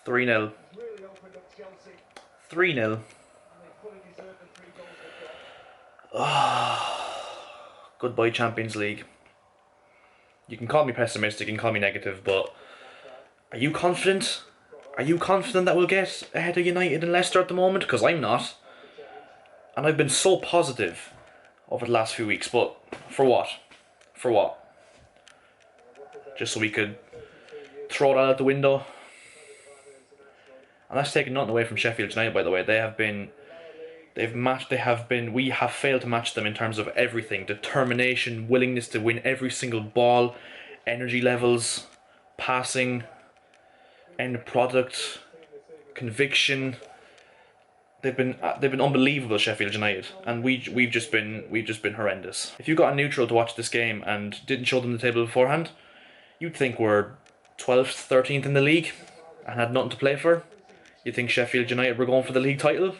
3-0. 3-0. Goodbye Champions League. You can call me pessimistic, you can call me negative, but are you confident? Are you confident that we'll get ahead of United and Leicester at the moment? Because I'm not. And I've been so positive over the last few weeks, but for what? For what? Just so we could throw that out the window? And that's taking nothing away from Sheffield United, by the way. We have failed to match them in terms of everything. Determination, willingness to win every single ball, energy levels, passing, end product, conviction. They've been unbelievable, Sheffield United, and we've just been horrendous. If you got a neutral to watch this game and didn't show them the table beforehand, you'd think we're 12th, 13th in the league and had nothing to play for. You think Sheffield United were going for the league title?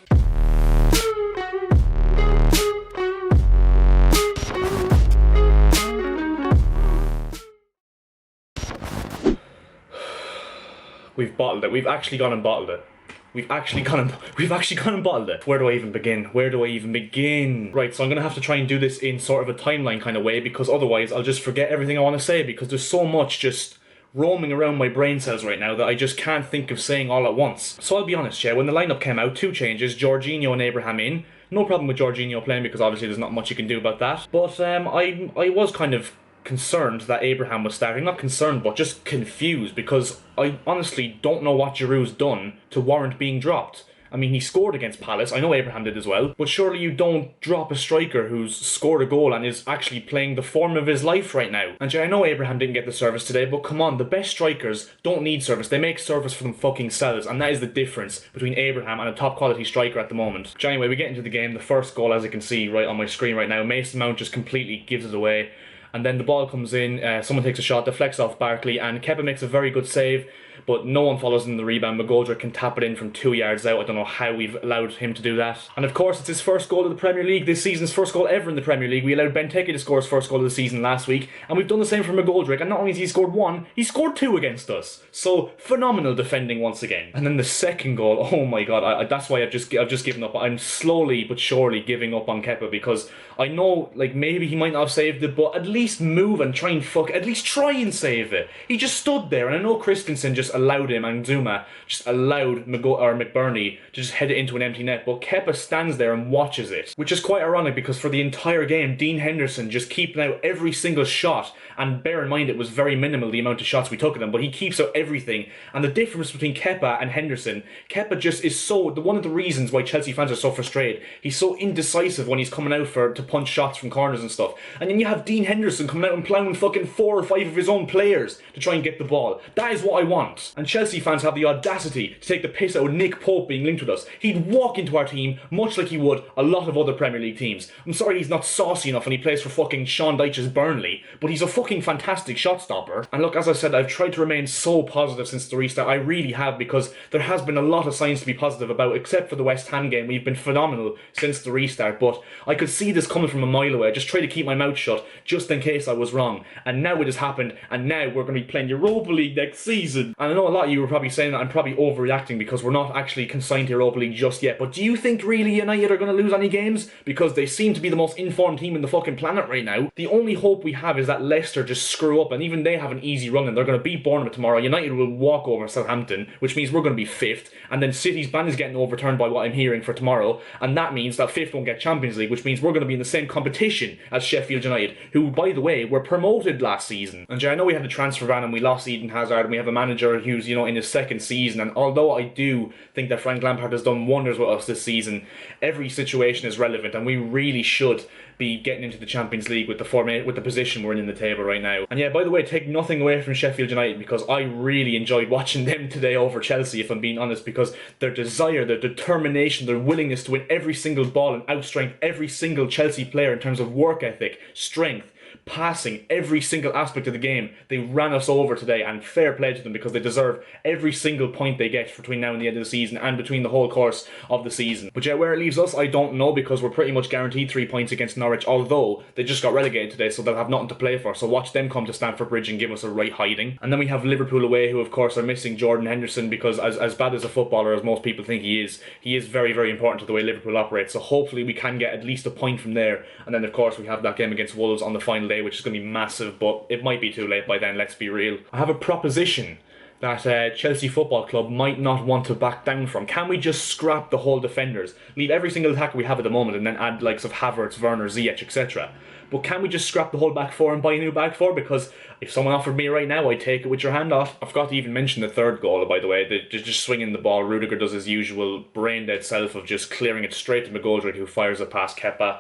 We've bottled it. We've actually gone and bottled it. We've actually gone and bottled it. Where do I even begin? Right, so I'm gonna have to try and do this in sort of a timeline kind of way, because otherwise I'll just forget everything I want to say, because there's so much just roaming around my brain cells right now that I just can't think of saying all at once. So I'll be honest, yeah, when the lineup came out, 2 changes, Jorginho and Abraham in. No problem with Jorginho playing, because obviously there's not much you can do about that. But I was kind of concerned that Abraham was starting. Not concerned, but just confused, because I honestly don't know what Giroud's done to warrant being dropped. I mean, he scored against Palace. I know Abraham did as well. But surely you don't drop a striker who's scored a goal and is actually playing the form of his life right now. And yeah, I know Abraham didn't get the service today, but come on, the best strikers don't need service. They make service for them fucking selves. And that is the difference between Abraham and a top quality striker at the moment. So anyway, we get into the game. The first goal, as you can see right on my screen right now, Mason Mount just completely gives it away. And then the ball comes in, someone takes a shot, deflects off Barkley, and Kepa makes a very good save, but no one follows in the rebound. McGoldrick can tap it in from 2 yards out. I don't know how we've allowed him to do that. And of course, it's his first goal of the Premier League this season, his first goal ever in the Premier League. We allowed Benteke to score his first goal of the season last week, and we've done the same for McGoldrick, and not only has he scored 1, he scored 2 against us. So, phenomenal defending once again. And then the second goal, oh my god, that's why I've just given up. I'm slowly but surely giving up on Kepa, because I know, like, maybe he might not have saved it, but at least move and try and at least try and save it. He just stood there, and I know Christensen just allowed him, and Zuma just allowed McBurney to just head it into an empty net, but Kepa stands there and watches it, which is quite ironic, because for the entire game, Dean Henderson just keeping out every single shot, and bear in mind it was very minimal the amount of shots we took at him, but he keeps out everything. And the difference between Kepa and Henderson, Kepa just is one of the reasons why Chelsea fans are so frustrated. He's so indecisive when he's coming out to punch shots from corners and stuff. And then you have Dean Henderson coming out and plowing fucking 4 or 5 of his own players to try and get the ball. That is what I want. And Chelsea fans have the audacity to take the piss out of Nick Pope being linked with us. He'd walk into our team much like he would a lot of other Premier League teams. I'm sorry he's not saucy enough and he plays for fucking Sean Dyche's Burnley, but he's a fucking fantastic shot stopper. And look, as I said, I've tried to remain so positive since the restart. I really have, because there has been a lot of signs to be positive about, except for the West Ham game. We've been phenomenal since the restart, but I could see this coming from a mile away. I just tried to keep my mouth shut just in case I was wrong. And now it has happened, and now we're going to be playing Europa League next season. And I know a lot of you were probably saying that I'm probably overreacting because we're not actually consigned to Europa League just yet, but do you think really United are going to lose any games? Because they seem to be the most informed team in the fucking planet right now. The only hope we have is that Leicester just screw up, and even they have an easy run, and they're going to beat Bournemouth tomorrow. United will walk over Southampton, which means we're going to be 5th, and then City's ban is getting overturned by what I'm hearing for tomorrow, and that means that 5th won't get Champions League, which means we're going to be in the same competition as Sheffield United, who, by the way, were promoted last season. And I know we had the transfer ban and we lost Eden Hazard, and we have a manager who's, in his 2nd season, and although I do think that Frank Lampard has done wonders with us this season, every situation is relevant, and we really should be getting into the Champions League with the position we're in the table right now. And yeah, by the way, take nothing away from Sheffield United, because I really enjoyed watching them today over Chelsea, if I'm being honest, because their desire, their determination, their willingness to win every single ball and outstrength every single Chelsea player in terms of work ethic, strength, passing, every single aspect of the game. They ran us over today, and fair play to them because they deserve every single point they get between now and the end of the season and between the whole course of the season. But yeah, where it leaves us, I don't know, because we're pretty much guaranteed 3 points against Norwich, although they just got relegated today, so they'll have nothing to play for. So watch them come to Stamford Bridge and give us a right hiding. And then we have Liverpool away, who of course are missing Jordan Henderson, because as bad as a footballer as most people think he is very, very important to the way Liverpool operates. So hopefully we can get at least a point from there. And then of course we have that game against Wolves on the final day, which is going to be massive, but it might be too late by then, let's be real. I have a proposition that Chelsea Football Club might not want to back down from. Can we just scrap the whole defenders? Leave every single attacker we have at the moment and then add likes of Havertz, Werner, Ziyech, etc. But can we just scrap the whole back four and buy a new back four? Because if someone offered me right now, I'd take it with your hand off. I forgot to even mention the third goal, by the way. They're just swinging the ball. Rudiger does his usual brain-dead self of just clearing it straight to McGoldrick, who fires it past Kepa.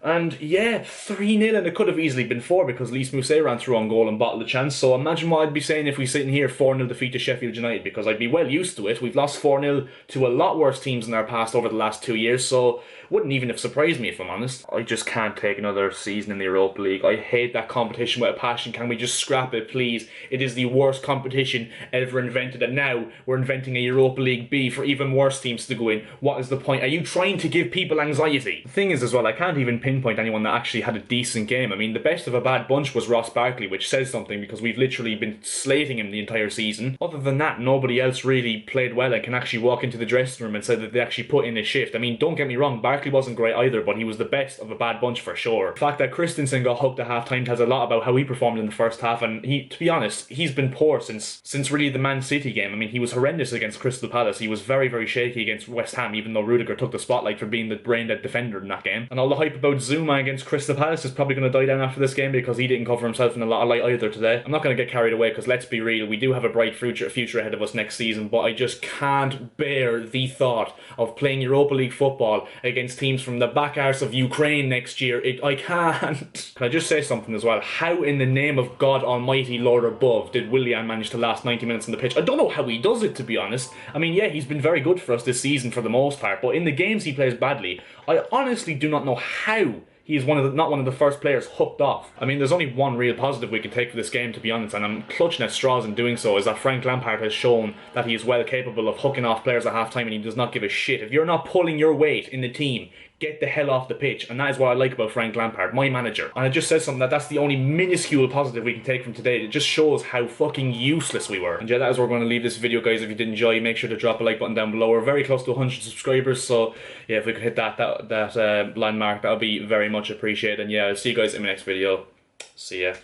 And yeah, 3-0, and it could have easily been 4 because Lys Mousset ran through on goal and bottled the chance. So imagine what I'd be saying if we sit in here 4-0 defeat to Sheffield United, because I'd be well used to it. We've lost 4-0 to a lot worse teams in our past over the last 2 years, so wouldn't even have surprised me if I'm honest. I just can't take another season in the Europa League. I hate that competition with a passion. Can we just scrap it, please? It is the worst competition ever invented, and now we're inventing a Europa League B for even worse teams to go in. What is the point? Are you trying to give people anxiety? The thing is as well, I can't even pinpoint anyone that actually had a decent game. I mean, the best of a bad bunch was Ross Barkley, which says something because we've literally been slating him the entire season. Other than that, nobody else really played well and can actually walk into the dressing room and say that they actually put in a shift. I mean, don't get me wrong, Barkley wasn't great either, but he was the best of a bad bunch for sure. The fact that Christensen got hooked at half-time tells a lot about how he performed in the first half, and to be honest, he's been poor since really the Man City game. I mean, he was horrendous against Crystal Palace. He was very, very shaky against West Ham, even though Rudiger took the spotlight for being the brain-dead defender in that game. And all the hype about Zuma against Crystal Palace is probably going to die down after this game because he didn't cover himself in a lot of light either today. I'm not going to get carried away because let's be real, we do have a bright future ahead of us next season, but I just can't bear the thought of playing Europa League football against teams from the back arse of Ukraine next year. I can't. Can I just say something as well? How in the name of God Almighty Lord above did Willian manage to last 90 minutes on the pitch? I don't know how he does it, to be honest. I mean, yeah, he's been very good for us this season for the most part, but in the games he plays badly, I honestly do not know how he is not one of the first players hooked off. I mean, there's only one real positive we can take for this game, to be honest, and I'm clutching at straws in doing so, is that Frank Lampard has shown that he is well capable of hooking off players at half-time and he does not give a shit. If you're not pulling your weight in the team, get the hell off the pitch, and that is what I like about Frank Lampard, my manager. And it just says something that's the only minuscule positive we can take from today. It just shows how fucking useless we were. And yeah, that is where we're going to leave this video, guys. If you did enjoy, make sure to drop a like button down below. We're very close to 100 subscribers, so yeah, if we could hit that landmark, that would be very much appreciated. And yeah, I'll see you guys in my next video. See ya.